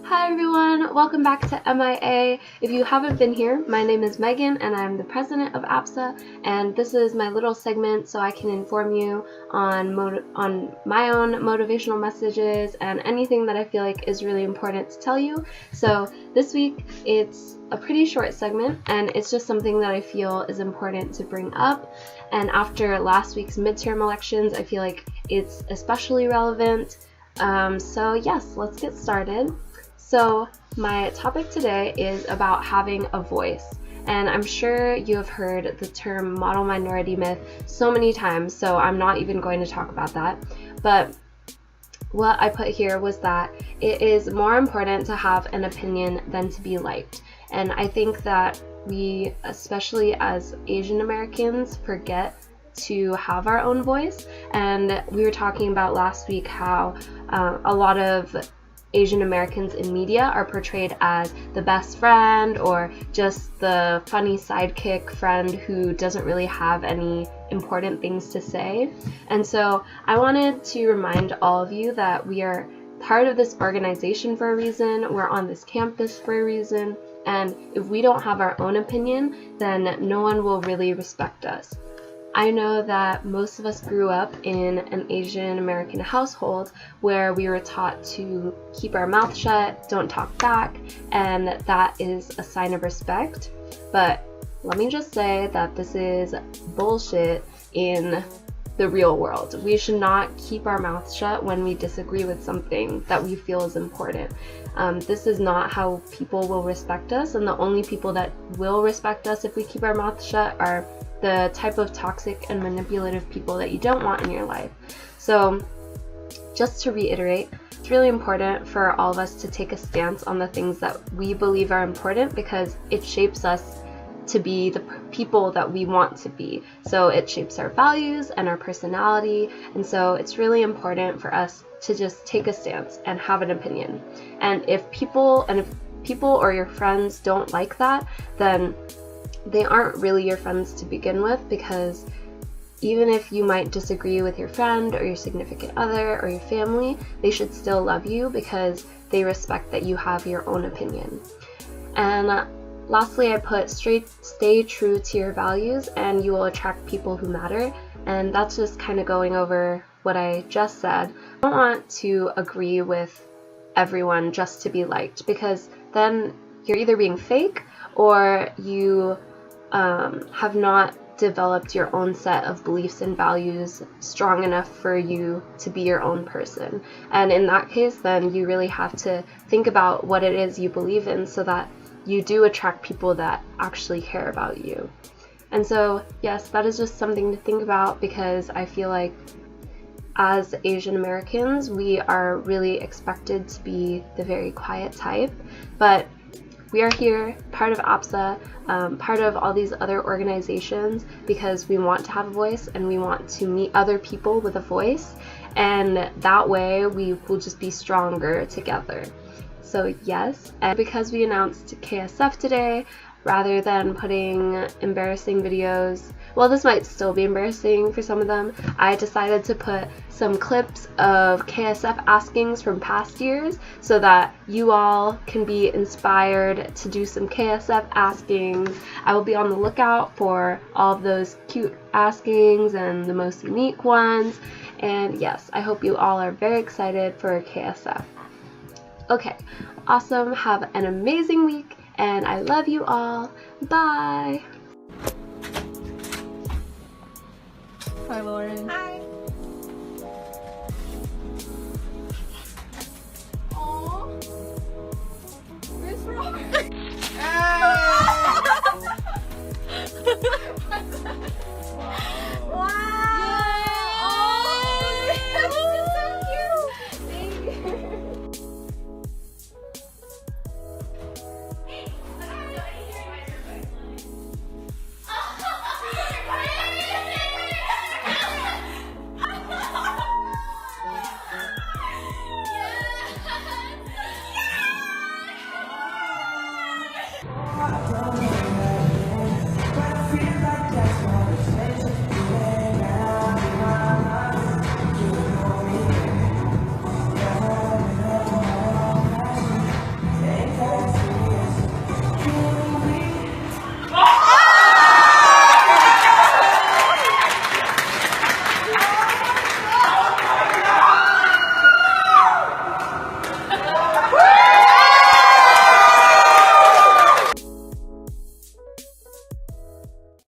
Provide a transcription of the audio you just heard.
Hi everyone, welcome back to MIA. If you haven't been here, my name is Megan and I'm the president of APSA, and this is my little segment so I can inform you on my own motivational messages and anything that I feel like is really important to tell you. So this week it's a pretty short segment and it's just something that I feel is important to bring up, and after last week's midterm elections I feel like it's especially relevant. So yes, let's get started. So my topic today is about having a voice, and I'm sure you have heard the term model minority myth so many times, so I'm not even going to talk about that. But what I put here was that it is more important to have an opinion than to be liked. And I think that we, especially as Asian Americans, forget to have our own voice. And we were talking about last week how a lot of Asian Americans in media are portrayed as the best friend or just the funny sidekick friend who doesn't really have any important things to say. And so I wanted to remind all of you that we are part of this organization for a reason, we're on this campus for a reason, and if we don't have our own opinion, then no one will really respect us. I know that most of us grew up in an Asian American household where we were taught to keep our mouth shut, don't talk back, and that is a sign of respect. But let me just say that this is bullshit in the real world. We should not keep our mouth shut when we disagree with something that we feel is important. This is not how people will respect us, and the only people that will respect us if we keep our mouth shut are the type of toxic and manipulative people that you don't want in your life. So just to reiterate, it's really important for all of us to take a stance on the things that we believe are important, because it shapes us to be the people that we want to be. So it shapes our values and our personality, and so it's really important for us to just take a stance and have an opinion. And if people or your friends don't like that, then they aren't really your friends to begin with, because even if you might disagree with your friend or your significant other or your family, they should still love you because they respect that you have your own opinion. And lastly, I put stay true to your values and you will attract people who matter. And that's just kind of going over what I just said. I don't want to agree with everyone just to be liked, because then you're either being fake or you have not developed your own set of beliefs and values strong enough for you to be your own person. And in that case, then you really have to think about what it is you believe in so that you do attract people that actually care about you. And so, yes, that is just something to think about, because I feel like as Asian Americans, we are really expected to be the very quiet type, but we are here, part of APSA, part of all these other organizations, because we want to have a voice and we want to meet other people with a voice, and that way we will just be stronger together. So yes, and because we announced KSF today, rather than putting embarrassing videos, well, this might still be embarrassing for some of them, I decided to put some clips of KSF askings from past years so that you all can be inspired to do some KSF askings. I will be on the lookout for all of those cute askings and the most unique ones. And yes, I hope you all are very excited for KSF. Okay, awesome. Have an amazing week, and I love you all. Bye. Hi, Lauren. Hi.